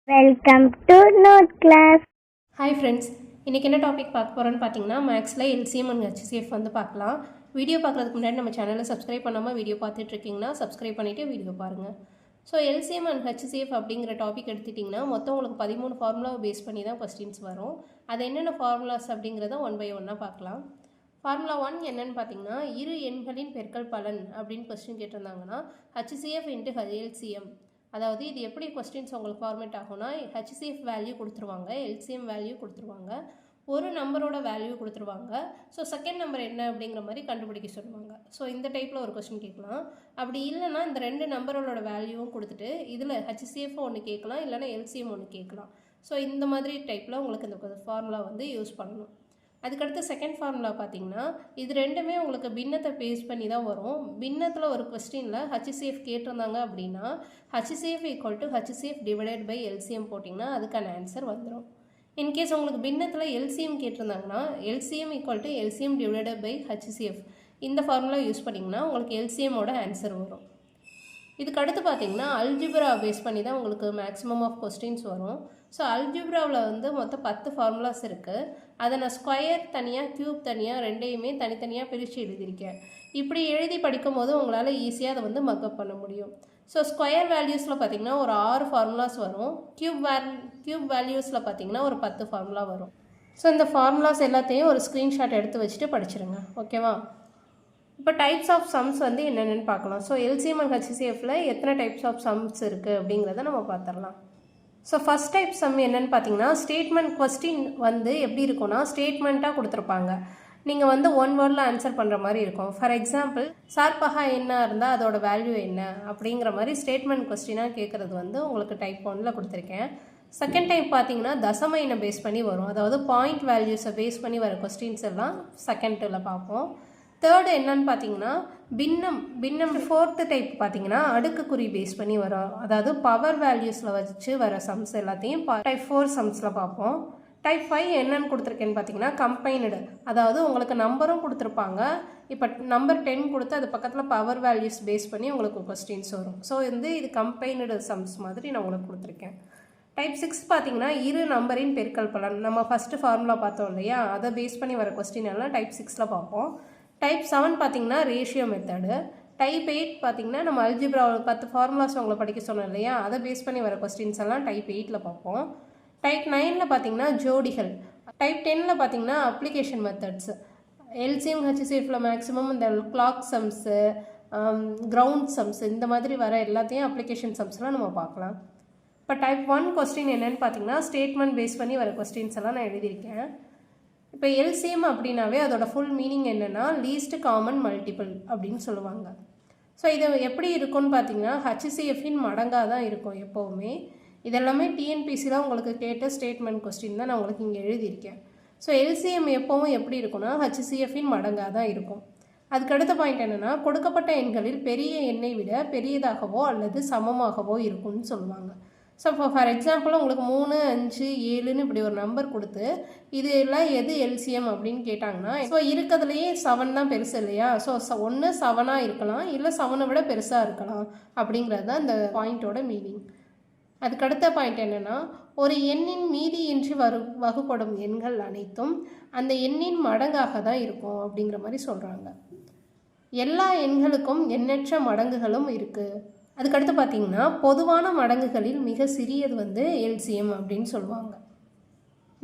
Welcome to note class. Hi friends, இன்றைக்கி என்ன topic பார்க்க போகிறோன்னு பார்த்தீங்கன்னா மேக்ஸில் எல்சிஎம் அண்ட் ஹெச்சிசிஎஃப் வந்து பார்க்கலாம். வீடியோ பார்க்குறதுக்கு முன்னாடி நம்ம சேனலை சப்ஸ்கிரைப் பண்ணாமல் வீடியோ பார்த்துட்ருக்கீங்கன்னா சப்ஸ்கிரைப் பண்ணிவிட்டு வீடியோ பாருங்கள். ஸோ எல்சிஎம் அண்ட் ஹெச்சிசிஎஃப் அப்படிங்கிற டாபிக் எடுத்துட்டிங்கன்னா மொத்தம் உங்களுக்கு 13 ஃபார்முலாவை பேஸ் பண்ணி தான் கொஸ்டின்ஸ் வரும். அது என்னென்ன ஃபார்முலாஸ் அப்படிங்கிறத ஒன் பை ஒன்னாக பார்க்கலாம். ஃபார்முலா 1 என்னென்னு பார்த்தீங்கன்னா இரு எண்களின் பெருக்கல் பலன் அப்படின்னு கொஸ்டின் கேட்டிருந்தாங்கன்னா ஹெச்சிசிஎஃப் இன்ட்டு எல்சிஎம். அதாவது இது எப்படி கொஸ்டின்ஸ் உங்களுக்கு ஃபார்மேட் ஆகும்னா ஹெச்சிசிஎஃப் வேல்யூ கொடுத்துருவாங்க, எல்சிஎம் வேல்யூ கொடுத்துருவாங்க, ஒரு நம்பரோட வேல்யூ கொடுத்துருவாங்க. ஸோ செகண்ட் நம்பர் என்ன அப்படிங்கிற மாதிரி கண்டுபிடிக்க சொல்லுவாங்க. ஸோ இந்த டைப்பில் ஒரு கொஸ்டின் கேட்கலாம். அப்படி இல்லைனா இந்த ரெண்டு நம்பரோட வேல்யூவும் கொடுத்துட்டு இதில் ஹெச்சிசிஎஃப் ஒன்று கேட்கலாம், இல்லைனா எல்சிஎம் ஒன்று கேட்கலாம். ஸோ இந்த மாதிரி டைப்பில் உங்களுக்கு இந்த ஃபார்முலா வந்து யூஸ் பண்ணணும். அதுக்கடுத்து செகண்ட் ஃபார்முலா பார்த்தீங்கன்னா இது ரெண்டுமே உங்களுக்கு பின்னத்தை பேஸ் பண்ணி தான் வரும். பின்னத்தில் ஒரு கொஸ்டினில் ஹெச்சிசிஎஃப் கேட்டிருந்தாங்க அப்படின்னா HCF equal to HCF divided by LCM போட்டிங்கன்னா அதுக்கான ஆன்சர் வந்துடும். இன்கேஸ் உங்களுக்கு பின்னத்தில் எல்சிஎம் கேட்டிருந்தாங்கன்னா LCM equal to LCM divided by HCF இந்த ஃபார்முலா யூஸ் பண்ணிங்கன்னா உங்களுக்கு எல்சிஎம்மோட ஆன்சர் வரும். இதுக்கு அடுத்து பார்த்தீங்கன்னா அல்ஜிப்ரா பேஸ் பண்ணி தான் உங்களுக்கு மேக்ஸிமம் ஆஃப் கொஸ்டின்ஸ் வரும். ஸோ அல்ஜிப்ராவில் வந்து மொத்தம் 10 ஃபார்முலாஸ் இருக்குது. அதை நான் ஸ்கொயர் தனியாக க்யூப் தனியாக ரெண்டையுமே தனித்தனியாக பிரித்து எழுதியிருக்கேன். இப்படி எழுதி படிக்கும் போது உங்களால் ஈஸியாக அதை வந்து மக்கப் பண்ண முடியும். ஸோ ஸ்கொயர் வேல்யூஸில் பார்த்திங்கன்னா ஒரு 6 ஃபார்முலாஸ் வரும். க்யூப் வேல்யூஸில் பார்த்திங்கன்னா ஒரு 10 ஃபார்முலா வரும். ஸோ இந்த ஃபார்முலாஸ் எல்லாத்தையும் ஒரு ஸ்க்ரீன்ஷாட் எடுத்து வச்சுட்டு படிச்சிருங்க, ஓகேவா? இப்போ டைப்ஸ் ஆஃப் சம்ஸ் வந்து என்னென்னு பார்க்கலாம். ஸோ எல்சிஎம் அண்ட் ஹெச்சிசிஎஃப்ல எத்தனை டைப்ஸ் ஆஃப் சம்ஸ் இருக்குது அப்படிங்கிறத நம்ம பார்த்துடலாம். ஸோ ஃபஸ்ட் டைப் சம் என்னென்னு பார்த்தீங்கன்னா ஸ்டேட்மெண்ட் கொஸ்டின் வந்து எப்படி இருக்கும்னா ஸ்டேட்மெண்ட்டாக கொடுத்துருப்பாங்க. நீங்கள் வந்து ஒன் வேர்டில் ஆன்சர் பண்ணுற மாதிரி இருக்கும். ஃபார் எக்ஸாம்பிள் சார்பகா என்ன இருந்தால் அதோட வேல்யூ என்ன அப்படிங்கிற மாதிரி ஸ்டேட்மெண்ட் கொஸ்டினாக கேட்குறது வந்து உங்களுக்கு டைப் 1ல் கொடுத்துருக்கேன். செகண்ட் டைப் பார்த்தீங்கன்னா தசம எண்ணை பேஸ் பண்ணி வரும். அதாவது பாயிண்ட் வேல்யூஸை பேஸ் பண்ணி வர கொஸ்டின்ஸ் எல்லாம் செகண்டில் பார்ப்போம். தேர்டு என்னன்னு பார்த்தீங்கன்னா பின்னம். ஃபோர்த்து டைப் பார்த்தீங்கன்னா அடுக்குக்குறி பேஸ் பண்ணி வரும். அதாவது பவர் வேல்யூஸில் வச்சு வர சம்ஸ் எல்லாத்தையும் டைப் 4 சம்ஸில் பார்ப்போம். டைப் 5 என்னன்னு கொடுத்துருக்கேன்னு பார்த்தீங்கன்னா கம்பைனடு. அதாவது உங்களுக்கு நம்பரும் கொடுத்துருப்பாங்க. இப்போ நம்பர் 10 கொடுத்து அது பக்கத்தில் பவர் வேல்யூஸ் பேஸ் பண்ணி உங்களுக்கு கொஸ்டின்ஸ் வரும். ஸோ வந்து இது கம்பைனடு சம்ஸ் மாதிரி நான் உங்களுக்கு கொடுத்துருக்கேன். டைப் 6 பார்த்தீங்கன்னா இரு நம்பரின் பெருக்கல் பலன். நம்ம ஃபஸ்ட்டு ஃபார்முலா பார்த்தோம் இல்லையா, அதை பேஸ் பண்ணி வர கொஸ்டின் எல்லாம் டைப் 6ல் பார்ப்போம். டைப் 7 பார்த்தீங்கன்னா ரேஷியோ மெத்தடு. டைப் 8 பார்த்தீங்கன்னா நம்ம அல்ஜிப்ரா 10 ஃபார்முலாஸ் உங்களை படிக்க சொன்னோம் இல்லையா, அதை பேஸ் பண்ணி வர கொஸ்டின்ஸ் எல்லாம் டைப் 8ல் பார்ப்போம். டைப் 9ல் பார்த்தீங்கன்னா ஜோடிகள். டைப் 10ல் பார்த்தீங்கன்னா அப்ளிகேஷன் மெத்தட்ஸ். எல்சிஎம் ஹெச்சிசிஎஃப்ல மேக்ஸிமம் இந்த கிளாக் சம்ஸு, கிரவுண்ட் சம்ஸ் இந்த மாதிரி வர எல்லாத்தையும் அப்ளிகேஷன் சம்ஸ்லாம் நம்ம பார்க்கலாம். இப்போ டைப் 1 கொஸ்டின் என்னென்னு பார்த்தீங்கன்னா ஸ்டேட்மெண்ட் பேஸ் பண்ணி வர கொஸ்டின்ஸ் எல்லாம் நான் எழுதியிருக்கேன். இப்போ எல்சிஎம் அப்படின்னாவே அதோட ஃபுல் மீனிங் என்னென்னா லீஸ்ட் காமன் மல்டிபிள் அப்படின்னு சொல்லுவாங்க. ஸோ இது எப்படி இருக்கும்னு பார்த்தீங்கன்னா ஹெச்சிசிஎஃப்பின் மடங்காக தான் இருக்கும் எப்போவுமே. இதெல்லாமே டிஎன்பிசியில் உங்களுக்கு கேட்ட ஸ்டேட்மெண்ட் கொஸ்டின் தான் நான் உங்களுக்கு இங்கே எழுதியிருக்கேன். ஸோ எல்சிஎம் எப்போவும் எப்படி இருக்குன்னா ஹெச்சிசிஎஃப்பின் மடங்காக தான் இருக்கும். அதுக்கடுத்த பாயிண்ட் என்னென்னா கொடுக்கப்பட்ட எண்களில் பெரிய எண்ணை விட பெரியதாகவோ அல்லது சமமாகவோ இருக்கும்னு சொல்லுவாங்க. ஸோ இப்போ ஃபார் எக்ஸாம்பிள் உங்களுக்கு 3, 5, 7ன்னு இப்படி ஒரு நம்பர் கொடுத்து இது எல்லாம் எது எல்சிஎம் அப்படின்னு கேட்டாங்கன்னா ஸோ இருக்கிறதுலையே 7 தான் பெருசு இல்லையா. ஸோ 1 7ஆக இருக்கலாம், இல்லை 7ஐ விட பெருசாக இருக்கலாம் அப்படிங்கிறது தான் இந்த பாயிண்ட்டோட மீனிங். அதுக்கடுத்த பாயிண்ட் என்னென்னா ஒரு எண்ணின் மீதியின்றி வகுப்படும் எண்கள் அனைத்தும் அந்த எண்ணின் மடங்காக தான் இருக்கும் அப்படிங்கிற மாதிரி சொல்கிறாங்க. எல்லா எண்களுக்கும் எண்ணற்ற மடங்குகளும் இருக்குது. அதுக்கடுத்து பார்த்தீங்கன்னா பொதுவான மடங்குகளில் மிக சிறியது வந்து எல்சிஎம் அப்படின்னு சொல்லுவாங்க.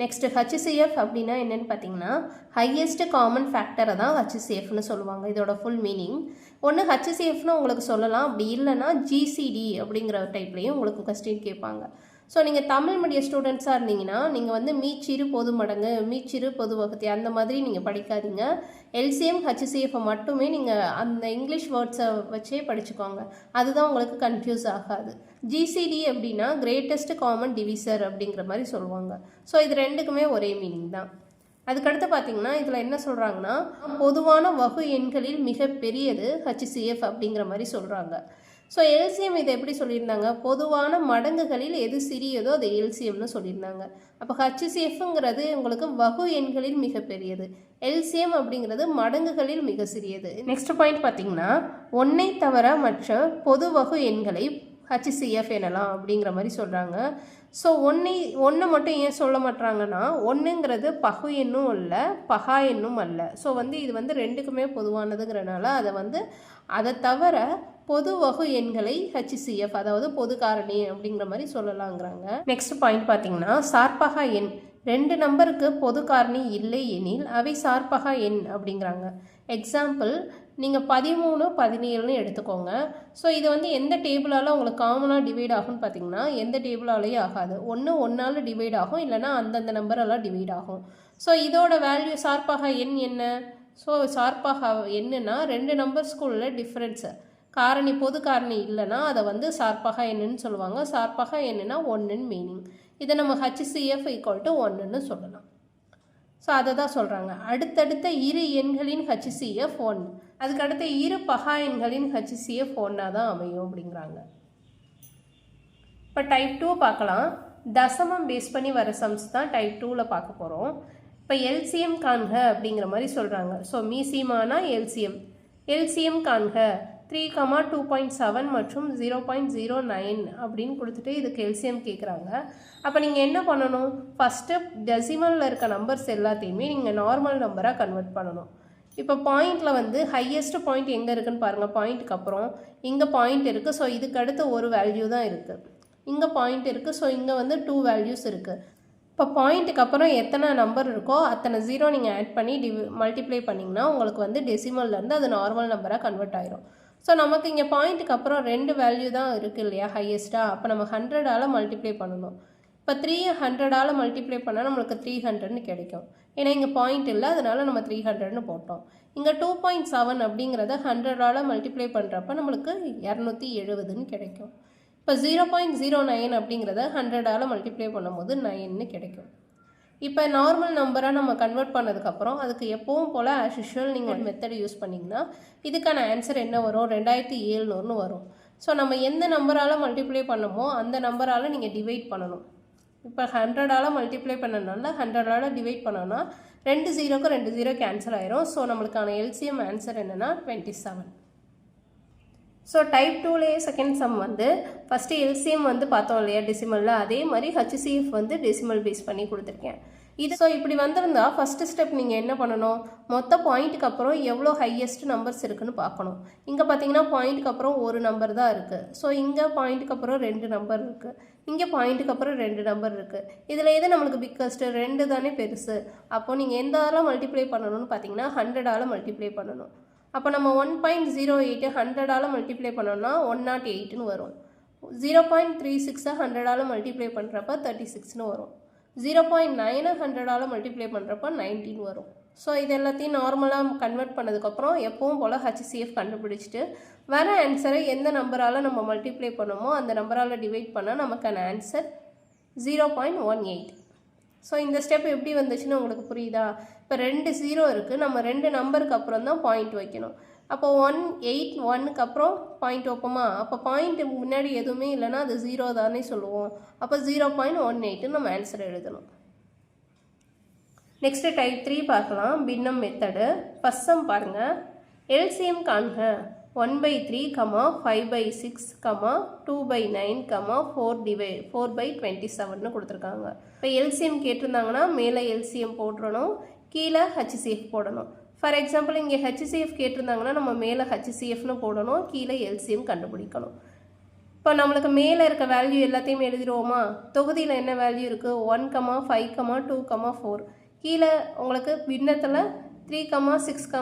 நெக்ஸ்ட்டு ஹெச்சிசிஎஃப் அப்படின்னா என்னென்னு பார்த்தீங்கன்னா ஹையஸ்ட் காமன் ஃபேக்டரை தான் ஹெச்சிசிஎஃப்னு சொல்லுவாங்க. இதோட ஃபுல் மீனிங் ஒன்று ஹெச்சிசிஎஃப்னு உங்களுக்கு சொல்லலாம், அப்படி இல்லைன்னா ஜிசிடி அப்படிங்கிற டைப்லேயும் உங்களுக்கு கொஸ்டின் கேட்பாங்க. ஸோ நீங்கள் தமிழ் மீடியம் ஸ்டூடெண்ட்ஸாக இருந்தீங்கன்னா நீங்கள் வந்து மீச்சிறு பொது மடங்கு, மீச்சிறு பொது வகுத்தி அந்த மாதிரி நீங்கள் படிக்காதீங்க. எல்சிஎம் ஹெச்சிசிஎஃப்பை மட்டுமே நீங்கள் அந்த இங்கிலீஷ் வேர்ட்ஸை வச்சே படிச்சுக்கோங்க. அதுதான் உங்களுக்கு கன்ஃபியூஸ் ஆகாது. ஜிசிடி அப்படின்னா கிரேட்டஸ்ட் காமன் டிவிசர் அப்படிங்கிற மாதிரி சொல்லுவாங்க. ஸோ இது ரெண்டுக்குமே ஒரே மீனிங் தான். அதுக்கடுத்து பார்த்தீங்கன்னா இதில் என்ன சொல்கிறாங்கன்னா பொதுவான வகு எண்களில் மிக பெரியது ஹெச்சிசிஎஃப் அப்படிங்கிற மாதிரி சொல்கிறாங்க. ஸோ எல்சிஎம் இதை எப்படி சொல்லியிருந்தாங்க, பொதுவான மடங்குகளில் எது சிறியதோ அது எல்சிஎம்னு சொல்லியிருந்தாங்க. அப்போ ஹெச்சிசிஎஃப்ங்கிறது உங்களுக்கு வகு எண்களில் மிகப்பெரியது, எல்சிஎம் அப்படிங்கிறது மடங்குகளில் மிக சிறியது. நெக்ஸ்ட் பாயிண்ட் பார்த்தீங்கன்னா 1ஐ தவிர மற்ற பொது வகு எண்களை HCF எனலாம் அப்படிங்கிற மாதிரி சொல்கிறாங்க. ஸோ ஒன்று மட்டும் ஏன் சொல்ல மாட்டாங்கன்னா, ஒன்றுங்கிறது பகு எண்ணும் இல்லை, பகா எண்ணும் அல்ல. ஸோ இது ரெண்டுக்குமே பொதுவானதுங்கிறனால அதை தவிர பொது வகு எண்களை HCF, அதாவது பொது காரணி அப்படிங்கிற மாதிரி சொல்லலாங்கிறாங்க. நெக்ஸ்ட் பாயிண்ட் பார்த்தீங்கன்னா, சார்பகா எண் 2 நம்பருக்கு பொது காரணி இல்லை எனில் அவை சார்பகா எண் அப்படிங்கிறாங்க. எக்ஸாம்பிள், நீங்கள் 13, 17ன்னு எடுத்துக்கோங்க. ஸோ இது எந்த டேபிளால் உங்களுக்கு காமனாக டிவைட் ஆகும்னு பார்த்தீங்கன்னா, எந்த டேபிளாலேயே ஆகாது. ஒன்று ஒன்றால் டிவைட் ஆகும், இல்லைனா அந்தந்த நம்பரெல்லாம் டிவைட் ஆகும். ஸோ இதோட வேல்யூ சார்பகா எண் என்ன? ஸோ சார்பகா எண்ணுன்னா 2 நம்பர்ஸ்குள்ள டிஃப்ரென்ஸு, காரணி பொது காரணி இல்லைன்னா அதை சார்பகா எண்ணுன்னு சொல்லுவாங்க. சார்பகா எண்ணுன்னா 1ன்னு மீனிங். இதை நம்ம HCF = 1ன்னு சொல்லலாம். ஸோ அதை தான் சொல்கிறாங்க. அடுத்தடுத்த இரு எண்களின் HCF 1, அதுக்கடுத்த இரு பகா எண்களின் HCF 1ஆக தான் அமையும் அப்படிங்கிறாங்க. இப்போ டைப் 2 பார்க்கலாம். தசமம் பேஸ் பண்ணி வர சம்ஸ் தான் டைப் 2ல் பார்க்க போகிறோம். இப்போ எல்சிஎம் காண்க அப்படிங்கிற மாதிரி சொல்கிறாங்க. ஸோ மீசியமானா எல்சிஎம் காண்க 3, 2.7 மற்றும் 0.09 அப்படின்னு கொடுத்துட்டு இதுக்கு எல்சிஎம் கேட்குறாங்க. அப்போ நீங்கள் என்ன பண்ணணும்? ஃபஸ்ட்டு டெசிமலில் இருக்க நம்பர்ஸ் எல்லாத்தையுமே நீங்கள் நார்மல் நம்பராக கன்வெர்ட் பண்ணணும். இப்போ பாயிண்டில் ஹையஸ்ட் பாயிண்ட் எங்கே இருக்குதுன்னு பாருங்கள். பாயிண்ட்டுக்கு அப்புறம் இங்கே பாயிண்ட் இருக்குது. ஸோ இதுக்கு அடுத்து ஒரு வேல்யூ தான் இருக்குது. இங்கே பாயிண்ட் இருக்குது. ஸோ இங்கே 2 வேல்யூஸ் இருக்குது. இப்போ பாயிண்ட்டுக்கு அப்புறம் எத்தனை நம்பர் இருக்கோ அத்தனை 0 நீங்கள் ஆட் பண்ணி மல்டிப்ளை பண்ணிங்கன்னா உங்களுக்கு டெசிமல்லேருந்து அது நார்மல் நம்பராக கன்வெர்ட் ஆயிரும். ஸோ நமக்கு இங்கே பாயிண்ட்டுக்கு அப்புறம் 2 வேல்யூ தான் இருக்குது இல்லையா, ஹையஸ்ட்டாக. அப்போ நம்ம 100ஆல் மல்டிப்ளை பண்ணணும். இப்போ 3 100ஆல் மல்டிப்ளை பண்ணால் நம்மளுக்கு 300ன்னு கிடைக்கும். ஏன்னா இங்கே பாயிண்ட் இல்லை, அதனால நம்ம 300ன்னு போட்டோம். இங்கே 2.7 அப்படிங்கிறத 100ஆல் மல்டிப்ளை பண்ணுறப்ப நம்மளுக்கு 270ன்னு கிடைக்கும். இப்போ 0.09 அப்படிங்கிறத 100ஆல் மல்டிப்ளை பண்ணும்போது 9ன்னு கிடைக்கும். இப்போ நார்மல் நம்பராக நம்ம கன்வெர்ட் பண்ணதுக்கப்புறம் அதுக்கு எப்பவும் போல் ஆஸ் யூஷுவல் நீங்கள் மெத்தட் யூஸ் பண்ணிங்கன்னா இதுக்கான ஆன்சர் என்ன வரும்? 2700ன்னு வரும். ஸோ நம்ம எந்த நம்பரால் மல்டிப்ளை பண்ணமோ அந்த நம்பரால் நீங்கள் டிவைட் பண்ணணும். இப்போ 100ஆல் மல்டிப்ளை பண்ணனால 100ஆல் டிவைட் பண்ணோன்னா 2 0க்கு 2 0 கேன்சல் ஆயிரும். ஸோ நம்மளுக்கான எல்சிஎம் ஆன்சர் என்னென்னா 27. ஸோ டைப் 2லேயே செகண்ட் சம் ஃபஸ்ட்டு எல்சிஎம் பார்த்தோம் இல்லையா டெசிமலில், அதே மாதிரி HCF டெசிமல் பேஸ் பண்ணி கொடுத்துருக்கேன். ஸோ இப்படி வந்திருந்தா ஃபஸ்ட்டு ஸ்டெப் நீங்கள் என்ன பண்ணணும்? மொத்த பாயிண்ட்டுக்கு அப்புறம் எவ்வளோ ஹையஸ்ட் நம்பர்ஸ் இருக்குன்னு பார்க்கணும். இங்கே பார்த்தீங்கன்னா பாயிண்ட்டுக்கு அப்புறம் ஒரு நம்பர் தான் இருக்குது. ஸோ இங்கே பாயிண்ட்டுக்கு அப்புறம் 2 நம்பர் இருக்குது. இங்கே பாயிண்ட்டுக்கு அப்புறம் 2 நம்பர் இருக்குது. இதில் எது நம்மளுக்கு பிக்கஸ்ட்டு? 2 தானே பெருசு. அப்போது நீங்கள் எந்த ஆளாக மல்டிப்ளை பண்ணணும்னு பார்த்தீங்கன்னா 100ஆல் மல்டிப்ளை பண்ணணும். அப்போ நம்ம 1.08 100ஆல் மல்டிப்ளை பண்ணோம்னா 108ன்னு வரும். 0.36 100ஆல் மல்டிப்ளை பண்ணுறப்ப 36ன்னு வரும். 0.9 100ஆல் மல்டிப்ளை பண்ணுறப்ப 19 வரும். ஸோ இது எல்லாத்தையும் நார்மலாக கன்வெர்ட் பண்ணதுக்கப்புறம் எப்பவும் போல் HCF கண்டுபிடிச்சிட்டு வர ஆன்சரை எந்த நம்பரால் நம்ம மல்டிப்ளை பண்ணோமோ அந்த நம்பரால் டிவைட் பண்ணால் நமக்கான ஆன்சர் 0.18. ஸோ இந்த ஸ்டெப் எப்படி வந்துச்சுன்னு உங்களுக்கு புரியுதா? இப்போ 2 0 இருக்குது. நம்ம 2 நம்பருக்கு அப்புறம் தான் பாயிண்ட் வைக்கணும். அப்போ 181க்கு அப்புறம் பாயிண்ட் வைப்போமா? அப்போ பாயிண்ட் முன்னாடி எதுவுமே இல்லைன்னா அது 0 தானே சொல்லுவோம். அப்போ 0.18 நம்ம ஆன்சர் எழுதணும். நெக்ஸ்ட்டு டைப் 3 பார்க்கலாம். பின்னம் மெத்தடு. ஃபர்ஸ்ட் சம் பாருங்கள். எல்சிஎம் காண்க 1/3, 5/6, 2/9, 4/27ன்னு கொடுத்துருக்காங்க. இப்போ எல்சிஎம் கேட்டிருந்தாங்கன்னா மேலே எல்சிஎம் போட்டுறணும், கீழே HCF போடணும். ஃபார் எக்ஸாம்பிள் இங்கே HCF கேட்டிருந்தாங்கன்னா நம்ம மேலே HCFன்னு போடணும், கீழே எல்சிஎம் கண்டுபிடிக்கணும். இப்போ நம்மளுக்கு மேலே இருக்க வேல்யூ எல்லாத்தையுமே எழுதிடுவோமா? தொகுதியில் என்ன வேல்யூ இருக்குது? 1, 5, 2, 4. கீழே உங்களுக்கு பின்னத்தில் 3, 6,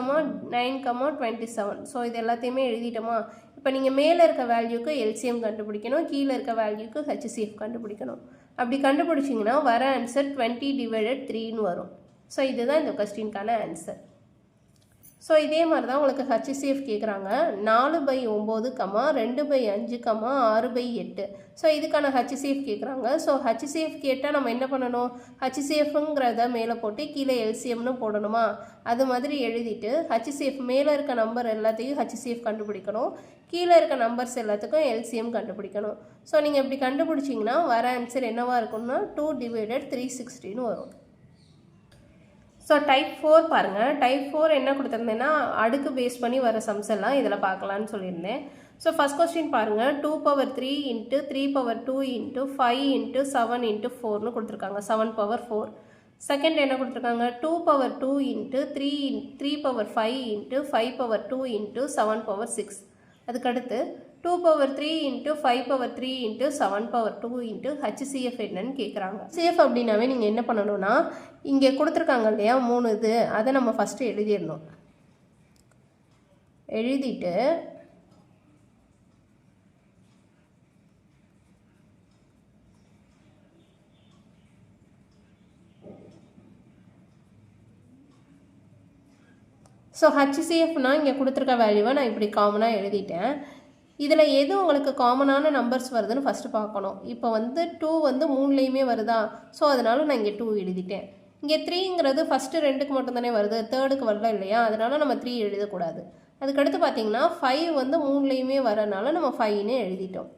9, 27. ஸோ இது எல்லாத்தையுமே எழுதிட்டோமா? இப்போ நீங்கள் மேலே இருக்க வேல்யூக்கு எல்சிஎம் கண்டுபிடிக்கணும், கீழே இருக்க வேல்யூக்கு HCF கண்டுபிடிக்கணும். அப்படி கண்டுபிடிச்சிங்கன்னா வர ஆன்சர் 20/3ன்னு வரும். ஸோ இதுதான் இந்த கொஸ்டினுக்கான ஆன்சர். ஸோ இதே மாதிரி தான் உங்களுக்கு HCF கேட்குறாங்க. 4/9, 2/5, 6/8. ஸோ இதுக்கான HCF கேட்குறாங்க. ஸோ HCF கேட்டால் நம்ம என்ன பண்ணணும்? HCFங்கிறத மேலே போட்டு கீழே எல்சிஎம்னு போடணுமா? அது மாதிரி எழுதிட்டு HCF மேலே இருக்க நம்பர் எல்லாத்தையும் HCF கண்டுபிடிக்கணும், கீழே இருக்க நம்பர்ஸ் எல்லாத்துக்கும் எல்சிஎம் கண்டுபிடிக்கணும். ஸோ நீங்கள் இப்படி கண்டுபிடிச்சிங்கன்னா வர ஆன்சர் என்னவாக இருக்கும்னா 2/360ன்னு வரும். ஸோ டைப் 4 பாருங்கள். டைப் 4 என்ன கொடுத்துருந்தேன்னா அடுக்கு பேஸ் பண்ணி வர சம்ஸ் எல்லாம் இதில் பார்க்கலான்னு சொல்லியிருந்தேன். ஸோ ஃபஸ்ட் கொஸ்டின் பாருங்கள், 2/3 இன்ட்டு 3/2 இன்ட்டு 5 இன்ட்டு 7 இன்ட்டு 4னு கொடுத்துருக்காங்க, 7/4. செகண்ட் என்ன கொடுத்துருக்காங்க, 2/2 இன்ட்டு 3/5 இன்ட்டு 5/2 இன்ட்டு 7/6. அதுக்கடுத்து 2/3 இன்ட்டு 5/3 இன்ட்டு 7/2 இன்ட்டு HCF என்னன்னு கேட்குறாங்க. HCF அப்படின்னாவே நீங்கள் என்ன பண்ணணும்னா, இங்கே கொடுத்துருக்காங்க இல்லையா 3 இது, அதை நம்ம ஃபஸ்ட்டு எழுதிடணும். எழுதிட்டு ஸோ HCFனா இங்கே கொடுத்துருக்க வேல்யூவை நான் இப்படி காமனாக எழுதிட்டேன். இதில் எது உங்களுக்கு காமனான நம்பர்ஸ் வருதுன்னு ஃபஸ்ட்டு பார்க்கணும். இப்போ வந்து 2 வந்து 3லேயுமே வருதா, ஸோ அதனால நான் இங்கே 2 எழுதிட்டேன். இங்கே 3ங்கிறது ஃபஸ்ட்டு 2க்கு மட்டும்தானே வருது, 3க்கு வரல இல்லையா, அதனால நம்ம 3 எழுதக்கூடாது. அதுக்கடுத்து பார்த்தீங்கன்னா 5 வந்து 3லேயுமே வரனால நம்ம 5ன்னு எழுதிட்டோம்.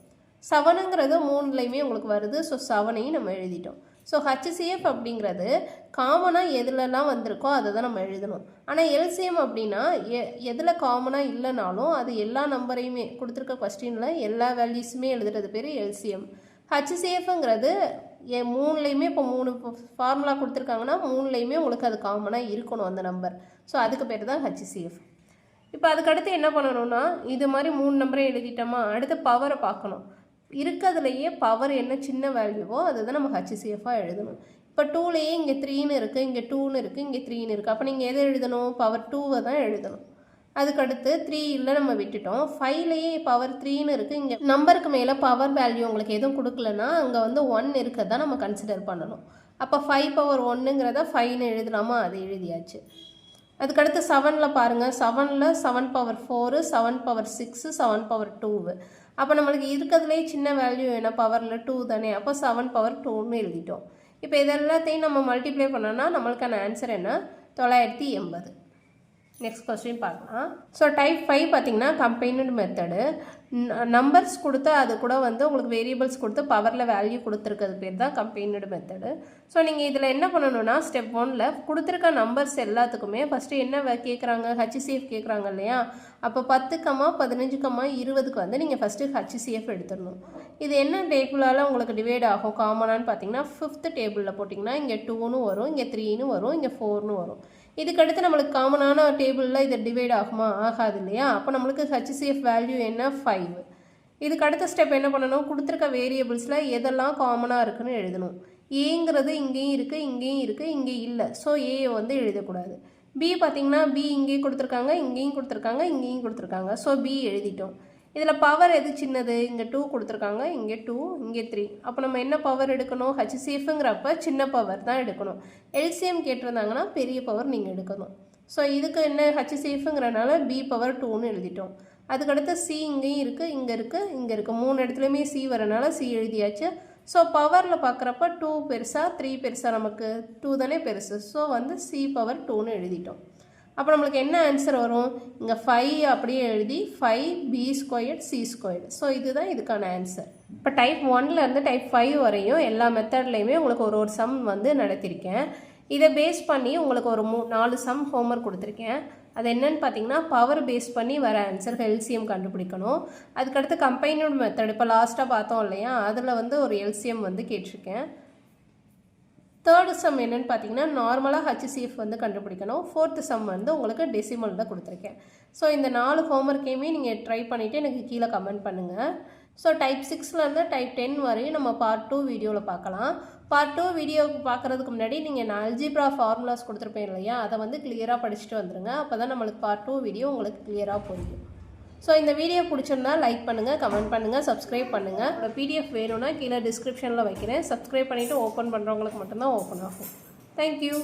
7ங்கிறது 3லேயுமே உங்களுக்கு வருது, ஸோ 7ஐயும் நம்ம எழுதிட்டோம். ஸோ HCF அப்படிங்கிறது காமனாக எதுலலாம் வந்திருக்கோ அதை தான் நம்ம எழுதணும். ஆனால் LCM அப்படின்னா எதில் காமனாக இல்லைனாலும் அது எல்லா நம்பரையுமே கொடுத்துருக்க கொஸ்டினில் எல்லா வேல்யூஸுமே எழுதுறது பேர் LCM. HCFங்கிறது 3லேயுமே இப்போ 3 ஃபார்முலா கொடுத்துருக்காங்கன்னா 3லேயுமே உங்களுக்கு அது காமனாக இருக்கணும் அந்த நம்பர். ஸோ அதுக்கு பேர் தான் HCF. இப்போ அதுக்கடுத்து என்ன பண்ணணும்னா, இது மாதிரி 3 நம்பரை எழுதிட்டோமா, அடுத்து பவரை பார்க்கணும். இருக்கிறதுலையே பவர் என்ன சின்ன வேல்யூவோ அதை தான் நம்ம HCFாக எழுதணும். இப்போ 2லேயே இங்கே 3ன்னு இருக்குது, இங்கே 2ன்னு இருக்குது, இங்கே 3ன்னு இருக்குது. அப்போ நீங்கள் எதை எழுதணும், பவர் 2வை தான் எழுதணும். அதுக்கடுத்து 3 இல்லை நம்ம விட்டுட்டோம். 5லேயே பவர் 3ன்னு இருக்குது, இங்கே நம்பருக்கு மேலே பவர் வேல்யூ உங்களுக்கு எதுவும் கொடுக்கலன்னா அங்கே வந்து 1 இருக்கிறதா நம்ம கன்சிடர் பண்ணணும். அப்போ 5/1ங்கிறத 5ன்னு எழுதலாமா, அது எழுதியாச்சு. அதுக்கடுத்து 7ல் பாருங்கள், 7ல் 7/4, 7/6, 7/2. அப்போ நம்மளுக்கு இருக்கிறதுலே சின்ன வேல்யூ என்ன, பவரில் 2 தானே, அப்போ 7/2ன்னு எழுதிட்டோம். இப்போ இதெல்லாத்தையும் நம்ம மல்டிப்ளை பண்ணோன்னா நம்மளுக்கான ஆன்சர் என்ன, 980. நெக்ஸ்ட் கொஸ்டின் பார்க்கலாம். ஸோ டைப் 5 பார்த்தீங்கன்னா கம்பைன்டு மெத்தடு. நம்பர்ஸ் கொடுத்து அது கூட வந்து உங்களுக்கு வேரியபிள்ஸ் கொடுத்து பவரில் வேல்யூ கொடுத்துருக்கிறது பேர் தான் கம்பைன்டு மெத்தடு. ஸோ நீங்கள் இதில் என்ன பண்ணணும்னா, ஸ்டெப் 1ல் கொடுத்துருக்க நம்பர்ஸ் எல்லாத்துக்குமே ஃபஸ்ட்டு என்ன கேட்குறாங்க, HCF கேட்குறாங்க இல்லையா. அப்போ 10, 15, 20க்கு வந்து நீங்கள் ஃபஸ்ட்டு HCF எடுத்துடணும். இது என்ன டேபிளால் உங்களுக்கு டிவைட் ஆகும் காமனான்னு பார்த்தீங்கன்னா 5th டேபிளில் போட்டிங்கன்னா இங்கே 2ன்னு வரும், இங்கே 3ன்னு வரும், இங்கே 4ன்னு வரும். இதுக்கடுத்து நம்மளுக்கு காமனான டேபிளில் இது டிவைட் ஆகுமா, ஆகாது இல்லையா. அப்போ நம்மளுக்கு HCF வேல்யூ என்ன, 5. இதுக்கு அடுத்த ஸ்டெப் என்ன பண்ணணும், கொடுத்துருக்க வேரியபிள்ஸில் எதெல்லாம் காமனாக இருக்குன்னு எழுதணும். ஏங்கிறது இங்கேயும் இருக்குது, இங்கேயும் இருக்குது, இங்கே இல்லை, ஸோ ஏயை வந்து எழுதக்கூடாது. பி பார்த்திங்கன்னா பி இங்கேயும் கொடுத்துருக்காங்க, இங்கேயும் கொடுத்துருக்காங்க, இங்கேயும் கொடுத்துருக்காங்க, ஸோ பி எழுதிட்டோம். இதில் பவர் எது சின்னது, இங்கே 2 கொடுத்துருக்காங்க, இங்கே 2, இங்கே 3. அப்போ நம்ம என்ன பவர் எடுக்கணும், HCFங்கிறப்ப சின்ன பவர் தான் எடுக்கணும். LCM கேட்டிருந்தாங்கன்னா பெரிய பவர் நீங்கள் எடுக்கணும். ஸோ இதுக்கு என்ன HCFங்கிறனால B/2ன்னு எழுதிட்டோம். அதுக்கடுத்து C இங்கேயும் இருக்குது, இங்கே இருக்குது, இங்கே இருக்குது, 3 இடத்துலையுமே C வரனால C எழுதியாச்சு. ஸோ பவரில் பார்க்குறப்ப 2 பெருசா 3 பெருசா, நமக்கு 2 தானே பெருசு, ஸோ வந்து C/2ன்னு எழுதிட்டோம். அப்போ நம்மளுக்கு என்ன ஆன்சர் வரும், இங்கே 5 அப்படியே எழுதி 5B², C². ஸோ இதுதான் இதுக்கான ஆன்சர். இப்போ டைப் 1லேருந்து டைப் 5 வரையும் எல்லா மெத்தட்லேயுமே உங்களுக்கு ஒரு சம் வந்து நடத்தியிருக்கேன். இதை பேஸ் பண்ணி உங்களுக்கு ஒரு 4 சம் ஹோம்ஒர்க் கொடுத்துருக்கேன். அது என்னன்னு பார்த்தீங்கன்னா, பவர் பேஸ் பண்ணி வர ஆன்சர் LCM கண்டுபிடிக்கணும். அதுக்கடுத்து கம்பைன்டு மெத்தட் இப்போ லாஸ்ட்டாக பார்த்தோம் இல்லையா, அதில் வந்து ஒரு LCM வந்து கேட்டிருக்கேன். 3rd சம் என்னன்னு பார்த்தீங்கன்னா, நார்மலாக HCF வந்து கண்டுபிடிக்கணும். 4th சம் வந்து உங்களுக்கு டெசிமல் தான் கொடுத்துருக்கேன். ஸோ இந்த 4 ஹோம்ஒர்க்கையுமே நீங்கள் ட்ரை பண்ணிவிட்டு எனக்கு கீழே கமெண்ட் பண்ணுங்கள். ஸோ டைப் 6லேருந்து டைப் 10 வரையும் நம்ம பார்ட் 2 வீடியோவில் பார்க்கலாம். பார்ட் 2 வீடியோ பார்க்குறதுக்கு முன்னாடி நீங்கள் நான் அல்ஜிப்ரா ஃபார்முலாஸ் கொடுத்துருப்பேன் இல்லையா, அதை வந்து கிளியராக படிச்சுட்டு வந்துடுங்க. அப்போ தான் நம்மளுக்கு பார்ட் 2 வீடியோ உங்களுக்கு கிளியராக புரியும். ஸோ இந்த வீடியோ பிடிச்சிருந்தா லைக் பண்ணுங்கள், கமெண்ட் பண்ணுங்கள், சப்ஸ்கிரைப் பண்ணுங்கள். என்னோட PDF வேணும்னா கீழே டிஸ்கிரிப்ஷனில் வைக்கிறேன். சப்ஸ்கிரைப் பண்ணிவிட்டு ஓப்பன் பண்ணுறவங்களுக்கு மட்டும்தான் ஓப்பன் ஆகும். தேங்க்யூ.